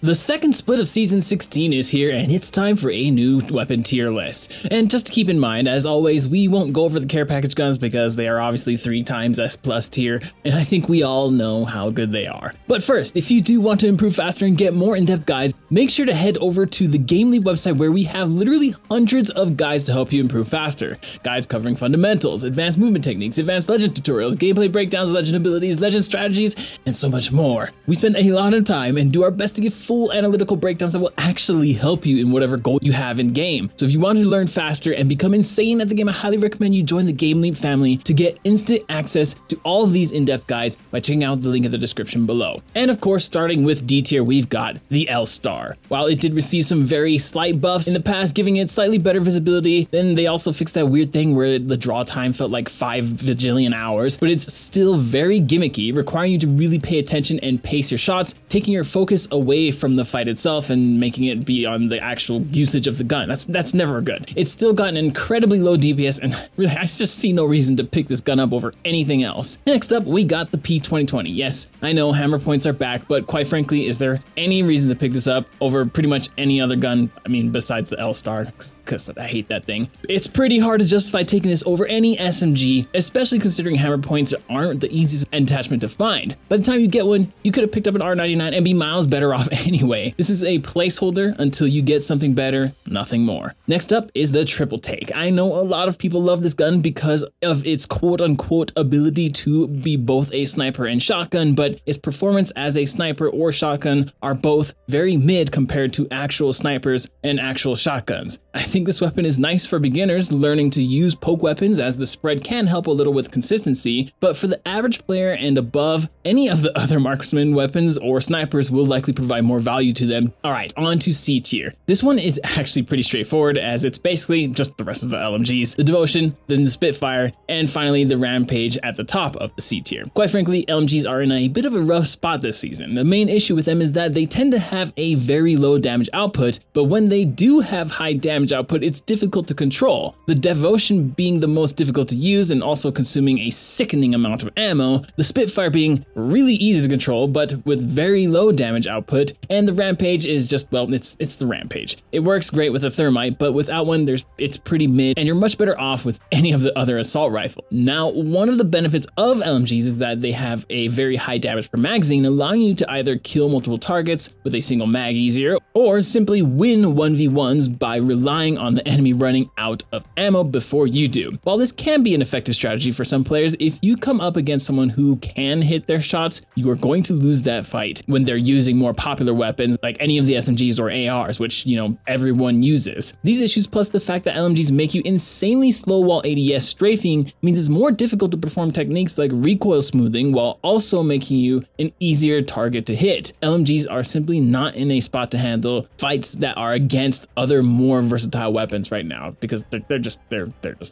The second split of Season 16 is here, and it's time for a new weapon tier list. And just to keep in mind, as always, we won't go over the care package guns because they are obviously 3 times S+ tier, and I think we all know how good they are. But first, if you do want to improve faster and get more in-depth guides, make sure to head over to the GameLeap website where we have literally hundreds of guides to help you improve faster. Guides covering fundamentals, advanced movement techniques, advanced legend tutorials, gameplay breakdowns, legend abilities, legend strategies, and so much more. We spend a lot of time and do our best to give full analytical breakdowns that will actually help you in whatever goal you have in game. So if you want to learn faster and become insane at the game, I highly recommend you join the GameLeap family to get instant access to all of these in-depth guides by checking out the link in the description below. And of course, starting with D tier, we've got the L-Star. While it did receive some very slight buffs in the past, giving it slightly better visibility, then they also fixed that weird thing where the draw time felt like 5 bajillion hours, but it's still very gimmicky, requiring you to really pay attention and pace your shots, taking your focus away from the fight itself and making it be on the actual usage of the gun. That's never good. It's still got an incredibly low DPS, and really I just see no reason to pick this gun up over anything else. Next up, we got the P2020. Yes, I know hammer points are back, but quite frankly, is there any reason to pick this up over pretty much any other gun? I mean, besides the L-Star, because I hate that thing. It's pretty hard to justify taking this over any SMG, especially considering hammer points aren't the easiest attachment to find. By the time you get one, you could have picked up an R99 and be miles better off anyway. This is a placeholder until you get something better, nothing more. Next up is the triple take. I know a lot of people love this gun because of its quote-unquote ability to be both a sniper and shotgun, but its performance as a sniper or shotgun are both very mid compared to actual snipers and actual shotguns. I think this weapon is nice for beginners learning to use poke weapons, as the spread can help a little with consistency, but for the average player and above, any of the other marksman weapons or snipers will likely provide more value to them. Alright, on to C tier. This one is actually pretty straightforward, as it's basically just the rest of the LMGs, the Devotion, then the Spitfire, and finally the Rampage at the top of the C tier. Quite frankly, LMGs are in a bit of a rough spot this season. The main issue with them is that they tend to have a very low damage output, but when they do have high damage output, it's difficult to control. The Devotion being the most difficult to use and also consuming a sickening amount of ammo, the Spitfire being really easy to control but with very low damage output, and the Rampage is just, well, it's the Rampage. It works great with a thermite, but without one, it's pretty mid, and you're much better off with any of the other assault rifle. Now, one of the benefits of LMGs is that they have a very high damage per magazine, allowing you to either kill multiple targets with a single mag easier, or simply win 1v1s by relying on the enemy running out of ammo before you do. While this can be an effective strategy for some players, if you come up against someone who can hit their shots, you are going to lose that fight when they're using more popular weapons like any of the SMGs or ARs, which, you know, everyone uses. These issues, plus the fact that LMGs make you insanely slow while ADS strafing, means it's more difficult to perform techniques like recoil smoothing while also making you an easier target to hit. LMGs are simply not in a spot to handle fights that are against other more versatile weapons right now because they're just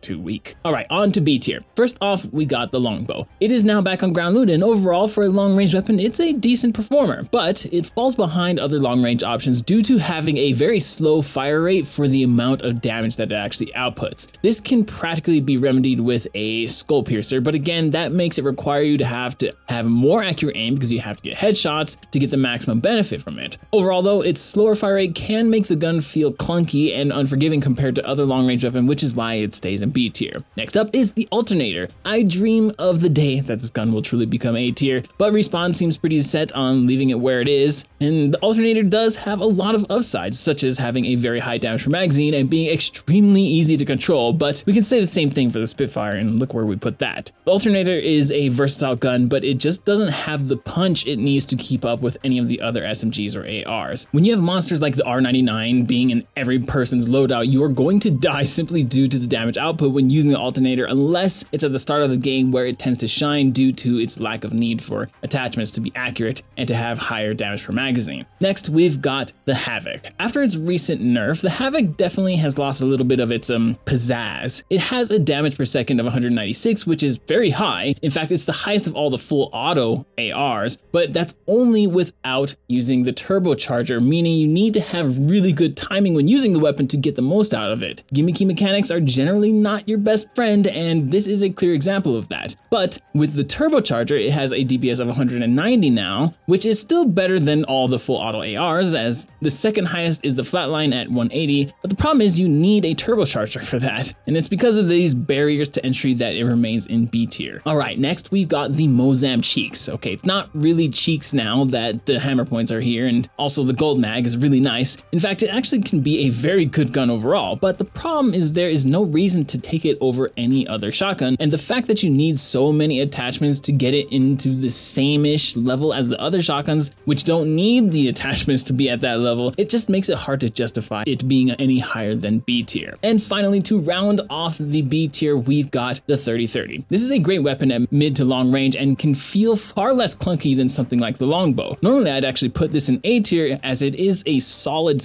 too weak. All right, on to B tier. First off, we got the longbow. It is now back on ground loot, and overall for a long range weapon, it's a decent performer, but it falls behind other long range options due to having a very slow fire rate for the amount of damage that it actually outputs. This can practically be remedied with a skull piercer, but again, that makes it require you to have more accurate aim because you have to get headshots to get the maximum benefit from it. Overall though, its slower fire rate can make the gun feel clunky and unforgiving compared to other long range weapons, which is why it stays in B tier. Next up is the alternator. I dream of the day that this gun will truly become A tier, but Respawn seems pretty set on leaving it where it is, and the alternator does have a lot of upsides, such as having a very high damage per magazine and being extremely easy to control, but we can say the same thing for the Spitfire, and look where we put that. The alternator is a versatile gun, but it just doesn't have the punch it needs to keep up with any of the other SMGs or ARs. When you have monsters like the R99 being in every person's loadout, you are going to die simply due to the damage output when using the alternator, unless it's at the start of the game where it tends to shine due to its lack of need for attachments to be accurate and to have higher damage per magazine. Next, we've got the Havoc. After its recent nerf, the Havoc definitely has lost a little bit of its pizzazz. It has a damage per second of 196, which is very high. In fact, it's the highest of all the full auto ARs, but that's only without using the turbocharger, meaning you need to have really good timing when using the weapon to get the the most out of it. Gimmicky mechanics are generally not your best friend, and this is a clear example of that. But with the turbocharger, it has a DPS of 190 now, which is still better than all the full auto ARs, as the second highest is the flatline at 180, but the problem is you need a turbocharger for that, and it's because of these barriers to entry that it remains in B tier. Alright, next we've got the Mozam Cheeks. Okay, it's not really cheeks now that the hammer points are here, and also the gold mag is really nice. In fact, it actually can be a very good gun overall, but the problem is there is no reason to take it over any other shotgun, and the fact that you need so many attachments to get it into the same-ish level as the other shotguns, which don't need the attachments to be at that level, it just makes it hard to justify it being any higher than B tier. And finally, to round off the B tier, we've got the 30-30. This is a great weapon at mid to long range and can feel far less clunky than something like the longbow. Normally, I'd actually put this in A tier as it is a solid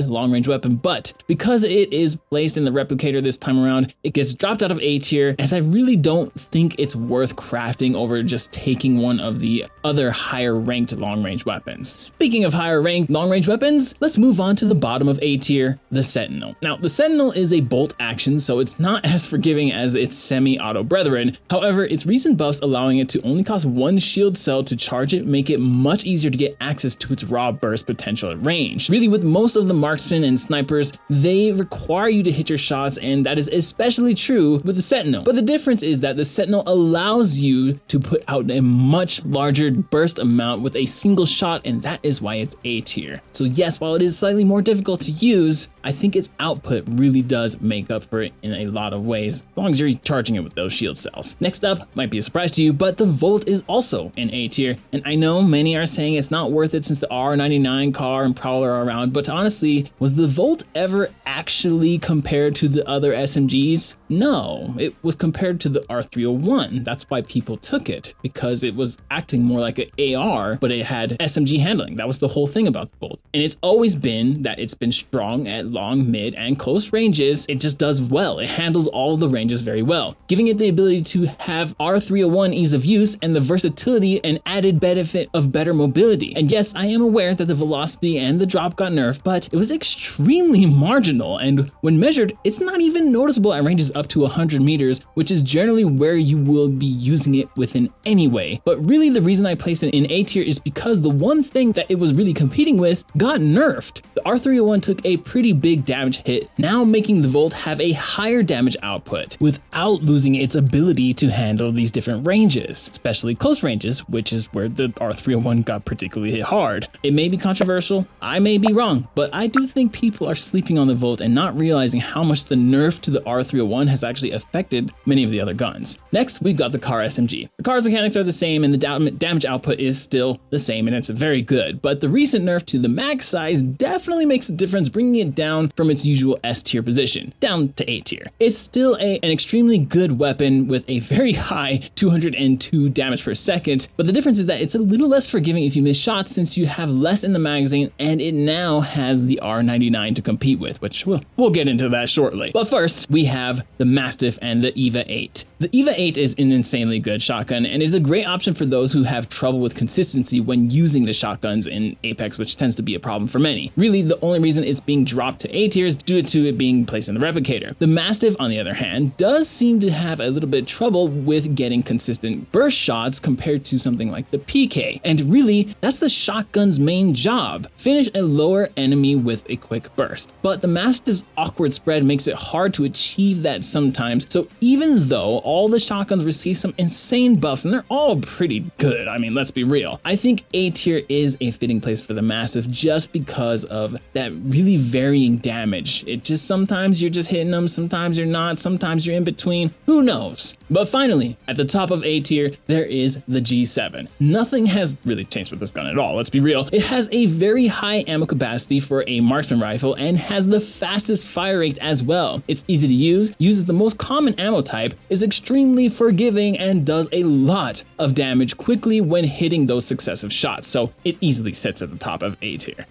long range weapon, but because it is placed in the replicator this time around, it gets dropped out of A tier, as I really don't think it's worth crafting over just taking one of the other higher ranked long range weapons. Speaking of higher ranked long range weapons, let's move on to the bottom of A tier, the Sentinel. Now, the Sentinel is a bolt action, so it's not as forgiving as its semi-auto brethren. However, its recent buffs allowing it to only cost one shield cell to charge it make it much easier to get access to its raw burst potential at range. Really, with most of the marksmen and snipers, they require you to hit your shots, and that is especially true with the Sentinel. But the difference is that the Sentinel allows you to put out a much larger burst amount with a single shot, and that is why it's A tier. So yes, while it is slightly more difficult to use, I think its output really does make up for it in a lot of ways, as long as you're charging it with those shield cells. Next up, might be a surprise to you, but the Volt is also in A tier, and I know many are saying it's not worth it since the R99 car and Prowler are around, but honestly, was the Volt ever actually compared to the other SMGs? No, it was compared to the R301. That's why people took it, because it was acting more like an AR, but it had SMG handling. That was the whole thing about the Volt. And it's always been that it's been strong at long, mid, and close ranges. It just does well. It handles all the ranges very well, giving it the ability to have R301 ease of use and the versatility and added benefit of better mobility. And yes, I am aware that the velocity and the drop got nerfed, but it was extremely marginal, and when measured, it's not even noticeable at ranges up to 100 meters, which is generally where you will be using it within anyway. But really, the reason I placed it in A tier is because the one thing that it was really competing with got nerfed. The R301 took a pretty big damage hit, now making the Volt have a higher damage output without losing its ability to handle these different ranges, especially close ranges, which is where the R301 got particularly hit hard. It may be controversial, I may be wrong, but I do think people are sleeping on the Volt and not realizing how much the nerf to the R301 has actually affected many of the other guns. Next, we've got the car SMG. The car's mechanics are the same and the damage output is still the same, and it's very good, but the recent nerf to the mag size definitely makes a difference, bringing it down from its usual S tier position, down to A tier. It's still an extremely good weapon with a very high 202 damage per second, but the difference is that it's a little less forgiving if you miss shots since you have less in the magazine, and it now has the R99 to compete with, which we'll get into that shortly. But first, we have the Mastiff and the EVA 8. The EVA 8 is an insanely good shotgun and is a great option for those who have trouble with consistency when using the shotguns in Apex, which tends to be a problem for many. Really, the only reason it's being dropped to A tier is due to it being placed in the replicator. The Mastiff, on the other hand, does seem to have a little bit of trouble with getting consistent burst shots compared to something like the PK. And really, that's the shotgun's main job. Finish a lower enemy with a quick burst. But the Mastiff's awkward spread makes it hard to achieve that sometimes. So even though all the shotguns receive some insane buffs, and they're all pretty good, I mean, let's be real, I think A tier is a fitting place for the Mastiff just because of that really varying damage. It just, sometimes you're just hitting them, sometimes you're not, sometimes you're in between, who knows? But finally, at the top of A tier, there is the G7. Nothing has really changed with this gun at all, let's be real. It has a very high ammo capacity for a marksman rifle and has the fastest fire rate as well. It's easy to use, uses the most common ammo type, is extremely forgiving and does a lot of damage quickly when hitting those successive shots, so it easily sits at the top of A tier.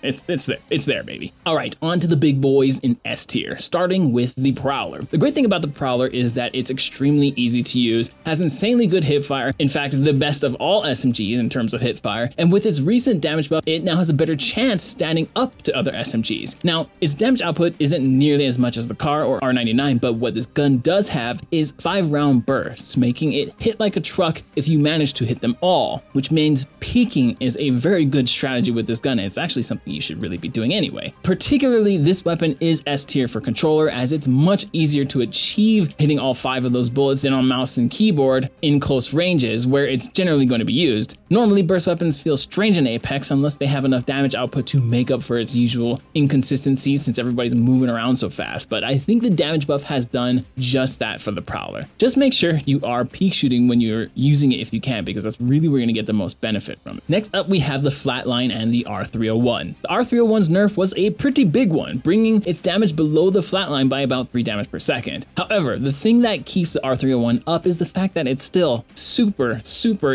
It's there, baby. All right, on to the big boys in S tier, starting with the Prowler. The great thing about the Prowler is that it's extremely easy to use, has insanely good hipfire, in fact, the best of all SMGs in terms of hipfire, and with its recent damage buff, it now has a better chance standing up to other SMGs. Now, its damage output isn't nearly as much as the CAR or R99, but what this gun does have is 5-round bursts, making it hit like a truck if you manage to hit them all, which means peeking is a very good strategy with this gun, and it's actually something you should really be doing anyway. Particularly, this weapon is S tier for controller, as it's much easier to achieve hitting all 5 of those bullets than on mouse and keyboard in close ranges, where it's generally going to be used. Normally, burst weapons feel strange in Apex unless they have enough damage output to make up for its usual inconsistencies since everybody's moving around so fast, but I think the damage buff has done just that for the Prowler. Just make sure you are peek shooting when you're using it if you can, because that's really where you're going to get the most benefit from it. Next up, we have the Flatline and the R301. The R301's nerf was a pretty big one, bringing its damage below the Flatline by about 3 damage per second. However, the thing that keeps the R301 up is the fact that it's still super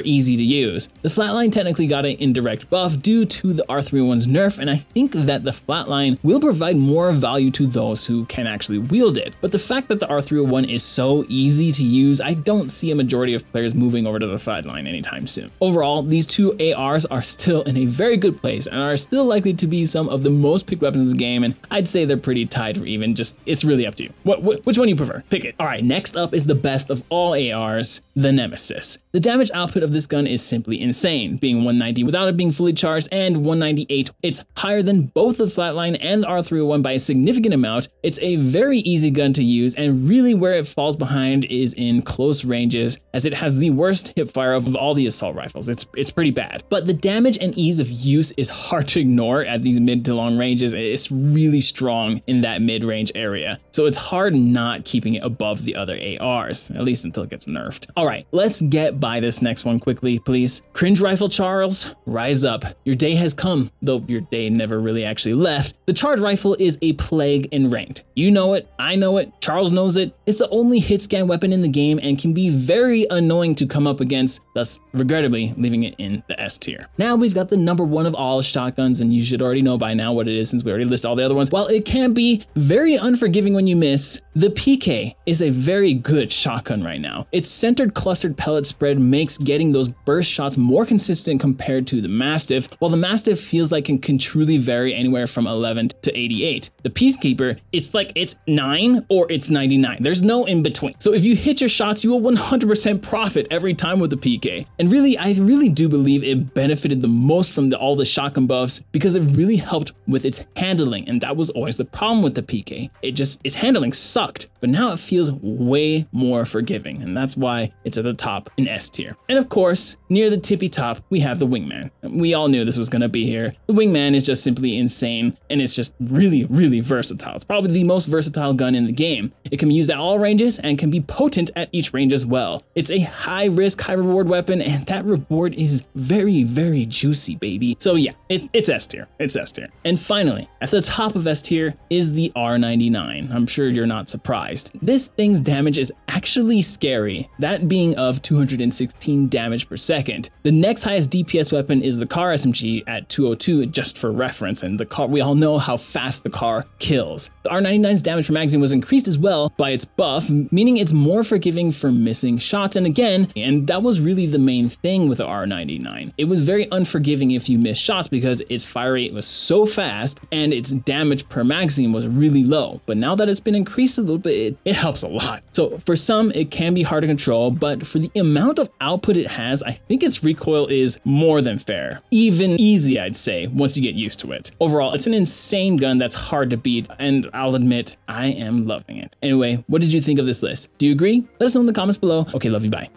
easy to use. The Flatline technically got an indirect buff due to the R301's nerf, and I think that the Flatline will provide more value to those who can actually wield it. But the fact that the R301 is so easy to use, I don't see a majority of players moving over to the Flatline anytime soon. Overall, these two ARs are still in a very good place and are still likely to be some of the most picked weapons in the game, and I'd say they're pretty tied for even. Just, it's really up to you. Which one you prefer? Pick it. All right, next up is the best of all ARs, the Nemesis. The damage output of this gun is simply insane, being 190 without it being fully charged and 198. It's higher than both the Flatline and the R301 by a significant amount. It's a very easy gun to use, and really where it falls behind is in close ranges, as it has the worst hipfire of all the assault rifles. It's pretty bad. But the damage and ease of use is hard to ignore at these mid to long ranges. It's really strong in that mid-range area, so it's hard not keeping it above the other ARs, at least until it gets nerfed. All right, let's get by this next one quickly, please. Cringe Rifle Charles, rise up. Your day has come, though your day never really actually left. The Charge Rifle is a plague in ranked. You know it, I know it, Charles knows it. It's the only hit scan weapon in the game and can be very annoying to come up against, thus regrettably leaving it in the S tier. Now we've got the #1 of all shotguns, and you should already know by now what it is since we already listed all the other ones. While it can be very unforgiving when you miss, the PK is a very good shotgun right now. Its centered clustered pellet spread makes getting those burst shots more consistent compared to the Mastiff, while the Mastiff feels like it can truly vary anywhere from 11 to 88. The Peacekeeper, it's like it's 9 or it's 99. There's no in between. So if you hit your shots, you will 100% profit every time with the PK. And really, I really do believe it benefited the most from all the shotgun buffs because it really helped with its handling, and that was always the problem with the PK. Its handling sucked, but now it feels way more forgiving, and that's why it's at the top in S tier. And of course, near the tippy top, we have the Wingman. We all knew this was gonna be here. The Wingman is just simply insane, and it's just really versatile. It's probably the most versatile gun in the game. It can be used at all ranges and can be potent at each range as well. It's a high risk, high reward weapon, and that reward is very juicy, baby. So yeah, it's S tier. It's S tier. And finally, at the top of S tier is the R99. I'm sure you're not surprised. This thing's damage is actually scary, that being of 216 damage per second. The next highest DPS weapon is the CAR SMG at 202, just for reference, and the CAR, we all know how fast the CAR kills. The R99's damage per magazine was increased as well by its buff, meaning it's more forgiving for missing shots, and that was really the main thing with the R99. It was very unforgiving if you missed shots because its fire rate was so fast and its damage per magazine was really low. But now that it's been increased a little bit, it helps a lot. So for some, it can be hard to control, but for the amount of output it has, I think its recoil is more than fair. Even easy, I'd say, once you get used to it. Overall, it's an insane gun that's hard to beat, and I'll admit, I am loving it. Anyway, what did you think of this list? Do you agree? Let us know in the comments below. Okay, love you, bye.